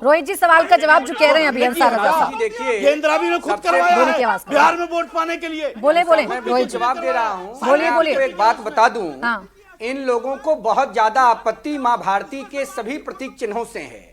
रोहित जी सवाल का जवाब जो कह रहे हैं अभी अंसार रजा साहब, देखिए ये इंदिरा ने खुद करवाया बोले की है आवाज बिहार में वोट पाने के लिए। बोले मैं रोहित जी जवाब दे रहा हूँ। बोलिए, मैं बोलिए। आपको एक बात बता दूं, हाँ। इन लोगों को बहुत ज्यादा आपत्ति मां भारती के सभी प्रतीक चिन्हों से है।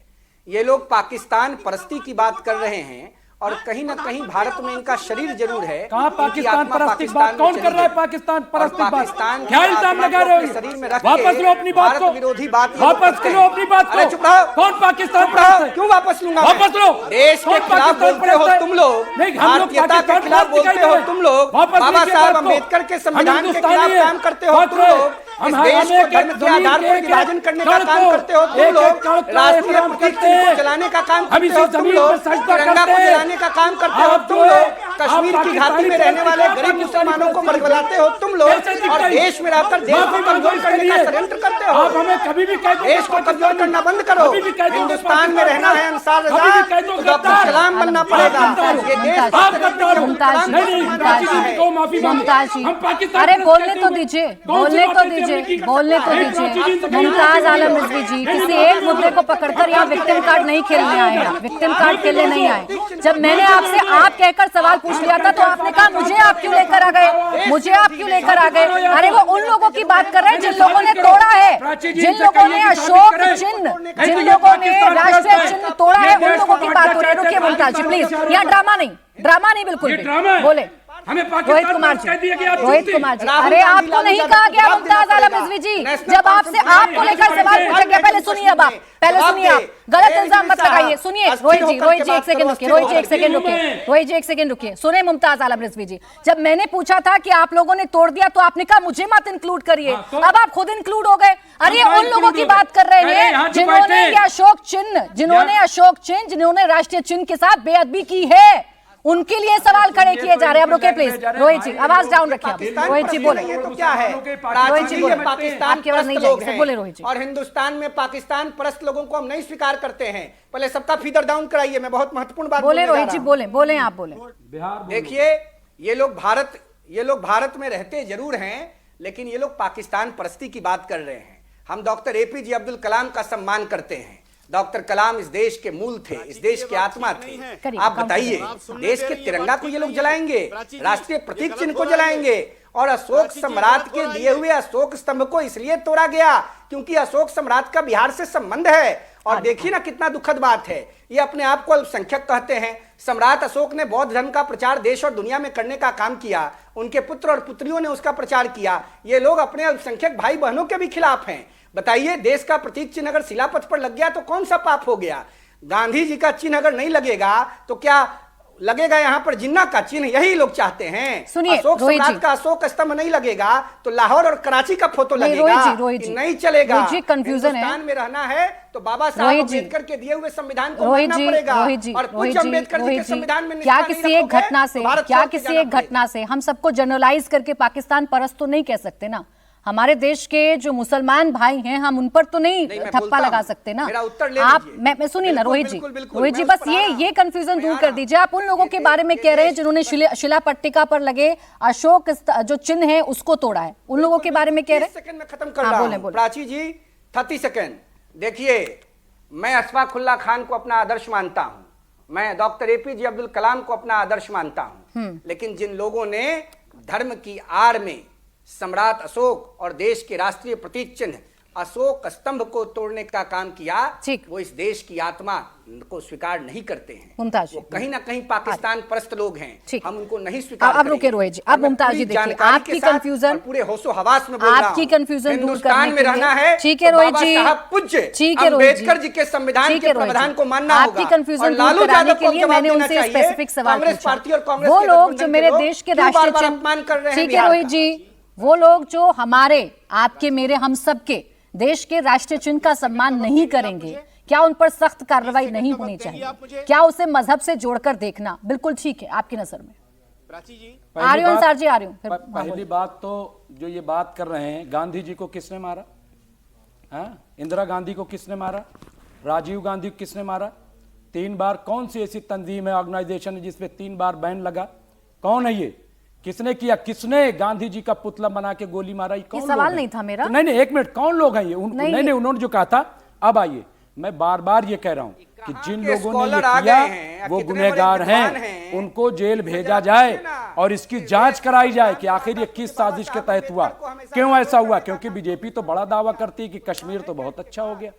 ये लोग पाकिस्तान परस्ती की बात कर रहे हैं और कहीं ना कहीं भारत में इनका शरीर जरूर है। कहाँ पाकिस्तान इनकी आत्मा परस्ती की बात कौन कर रहा है? पाकिस्तान परस्ती की पाकिस्तान बात क्या इल्जाम लगा रहे हो? शरीर में रख वापस लो अपनी बात को, विरोधी बात वापस लो अपनी बात को। चुप रहो। कौन पाकिस्तान चुप रहो। परस्त है? क्यों वापस लूंगा? वापस लो। देश के कौन खिलाफ पाकिस्तान बोलते हो परस्त है? तुम लोग, नहीं, हम लोग भारतीयता के पाकिस्तान खिलाफ परस्त बोलते हो दिखाई तुम लोग, वापस बाबा लीजिए साहब बात को। अम्बेडकर के हम संविधान के हिंदुस्तानी खिलाफ हैं। काम करते हो बात तुम करो। लोग, हम इस देश को धर्म के आधार पर विभाजन करने का काम करते हो तुम लोग, राष्ट्रीय प्रतीक चिन्ह को जलाने का काम करते हो तुम लोग, तिरंगा को जलाने का काम करते हो तुम लोग, कश्मीर की घाटी में रहने वाले गरीब मुसलमानों को बरगलाते हो तुम लोग, और देश में रहकर देश को कमजोर करने का षड्यंत्र करते हो। आप हमें कभी भी कहते हो देश को कमजोर करना बंद करो। हिंदुस्तान में रहना है अंसार रजा, तो अब्दुल कलाम बनना पड़ेगा। ये देश मुमताज जी, अरे बोलने तो दीजिए, बोलने तो दीजिए, बोलने तो दीजिए। मुमताज आलम रिजवी जी किसी एक मुद्दे को पकड़कर यहाँ विक्टिम कार्ड नहीं खेलने आए हैं, विक्टिम कार्ड खेलने नहीं आए। जब मैंने आपसे आप कहकर सवाल पूछ लिया था तो आपने कहा मुझे आप क्यों लेकर आ गए, मुझे आप क्यों लेकर आ गए? अरे वो उन लोगों की बात कर रहे हैं जिन लोगों ने तोड़ा है, जिन लोगों ने अशोक चिन्ह, जिन लोगों ने राष्ट्रीय चिन्ह तोड़ा है, उन लोगों की बात हो रही है। रुकिए मुमताज जी प्लीज, यहाँ ड्रामा नहीं, ड्रामा नहीं, बिल्कुल भी बोले। रोहित कुमार जी, रोहित कुमार जी, अरे आपको नहीं कहा गया मुमताज आलम रिजवी जी, जब आपसे आपको लेकर सवाल पूछा गया। पहले सुनिए, अब आप पहले सुनिए, आप गलत इल्जाम मत लगाइए। सुनिए रोहित जी, रोहित जी एक सेकंड रुकिए, रोहित जी एक सेकंड रुकिए, रोहित जी एक सेकंड रुकिए। सुने मुमताज आलम रिजवी जी, जब मैंने पूछा था कि आप लोगों ने तोड़ दिया तो आपने कहा मुझे मत इंक्लूड करिए, अब आप खुद इंक्लूड हो गए। अरे उन लोगों की बात कर रहे हैं जिन्होंने ये अशोक चिन्ह, जिन्होंने अशोक चिन्ह, जिन्होंने राष्ट्रीय चिन्ह के साथ बेअदबी की है, उनके लिए सवाल खड़े किए जा रहे हैं। अब रुके प्लीज, रोहित जी आवाज डाउन रखिए। रोहित जी बोले, तो क्या है? रोहित जी बोले, पाकिस्तान आपकी आवाज नहीं लोग जाएगी, हैं बोले रोहित जी। और हिंदुस्तान में पाकिस्तान परस्त लोगों को हम नहीं स्वीकार करते हैं। पहले सबका फीडर डाउन कराइए, मैं बहुत महत्वपूर्ण बात बोले रोहित जी, बोले बोले आप बोले। देखिए ये लोग भारत में रहते जरूर हैं, लेकिन ये लोग पाकिस्तान परस्ती की बात कर रहे हैं। हम डॉक्टर एपीजे अब्दुल कलाम का सम्मान करते हैं। डॉक्टर कलाम इस देश के मूल थे, इस देश के आत्मा थे। आप बताइए, देश के तिरंगा को ये लोग जलाएंगे, राष्ट्रीय प्रतीक चिन्ह को जलाएंगे, और अशोक सम्राट के दिए हुए अशोक स्तंभ को इसलिए तोड़ा गया क्योंकि अशोक सम्राट का बिहार से संबंध है। और देखिए ना कितना दुखद बात है, ये अपने आप को अल्पसंख्यक कहते हैं। सम्राट अशोक ने बौद्ध धर्म का प्रचार देश और दुनिया में करने का काम किया, उनके पुत्र और पुत्रियों ने उसका प्रचार किया। ये लोग अपने अल्पसंख्यक भाई बहनों के भी खिलाफ हैं। बताइए, देश का प्रतीक चिन्ह अगर शिलापथ पर लग गया तो कौन सा पाप हो गया? गांधी जी का चिन्ह अगर नहीं लगेगा तो क्या लगेगा यहाँ पर जिन्ना का चिन्ह? यही लोग चाहते हैं। सुनिए, अशोक सम्राट का अशोक स्तंभ नहीं लगेगा तो लाहौर और कराची का फोटो लगेगा, नहीं चलेगा। हिंदुस्तान में रहना है तो बाबा साहब अम्बेडकर के दिए हुए संविधान को मानना पड़ेगा। और कुछ अम्बेडकर जी के संविधान में क्या किसी एक घटना से हम सबको जनरलाइज करके पाकिस्तान परस्त तो नहीं कह सकते ना? हमारे देश के जो मुसलमान भाई हैं हम उन पर तो नहीं ठप्पा लगा सकते ना। आप मैं सुनिए ना रोहित जी बस ये कंफ्यूजन दूर कर दीजिए। आप उन लोगों के बारे में कह रहे हैं जिन्होंने शिला पट्टिका पर लगे अशोक जो चिन्ह है उसको तोड़ा है, उन लोगों के बारे में कह रहे हैं। सेकंड में खत्म कर रहा हूं प्राची जी, 30 सेकंड। देखिए, मैं अशफाक उल्लाह खान को अपना आदर्श मानता हूं, मैं डॉक्टर एपीजे अब्दुल कलाम को अपना आदर्श मानता हूं, लेकिन जिन लोगों ने धर्म की आड़ में सम्राट अशोक और देश के राष्ट्रीय प्रतीक चिन्ह अशोक स्तंभ को तोड़ने का काम किया, वो इस देश की आत्मा को स्वीकार नहीं करते हैं। मुमताज वो कहीं ना कहीं पाकिस्तान परस्त लोग हैं, हम उनको नहीं स्वीकार अब रुके रोहित जी, अब मुमताज जी देखिए आपकी कंफ्यूजन, पूरे होशो हवास में बोल रहा हूं, आपकी कंफ्यूजन दूर करने में रहना है। ठीक है रोहित जी, पूज्य ठीक है रोहित जी, अम्बेडकर जी के संविधान के प्रावधान को मानना होगा। आपकी कंफ्यूजन दूर कराने के लिए मैंने उनसे स्पेसिफिक सवाल पूछा। वो लोग जो मेरे देश के राष्ट्रीय चिन्ह, ठीक है रोहित जी, वो लोग जो हमारे आपके मेरे हम सब के देश के राष्ट्रीय चिन्ह का सम्मान नहीं करेंगे, क्या उन पर सख्त कार्रवाई नहीं होनी चाहिए? क्या उसे मजहब से जोड़कर देखना बिल्कुल ठीक है आपकी नजर में? आ रही हूं अंसार जी, आ रही हूं। पहली बात तो जो ये बात कर रहे हैं, गांधी जी को किसने मारा? इंदिरा गांधी को किसने मारा? राजीव गांधी को किसने मारा? 3 बार कौन सी ऐसी तंजीम है, ऑर्गेनाइजेशन है जिसपे 3 बार बैन लगा? कौन है ये? किसने किया? किसने गांधी जी का पुतला बना के गोली मारा? कौन? सवाल नहीं था मेरा। तो नहीं, एक मिनट, कौन लोग हैं ये? नहीं, उन्होंने जो कहा था। अब आइए, मैं बार बार ये कह रहा हूं कि कहाँ जिन के लोगों ने ये स्कॉलर आ किया गए हैं, वो कितने गुनहगार बड़े विद्वान हैं, हैं, उनको जेल उनसे भेजा आप जाए पूछिए ना। और इसकी जांच कराई जाए कि आखिर ये किस साजिश के तहत हुआ, क्यों ऐसा हुआ। क्योंकि बीजेपी तो बड़ा दावा करती है कि कश्मीर तो बहुत अच्छा हो गया,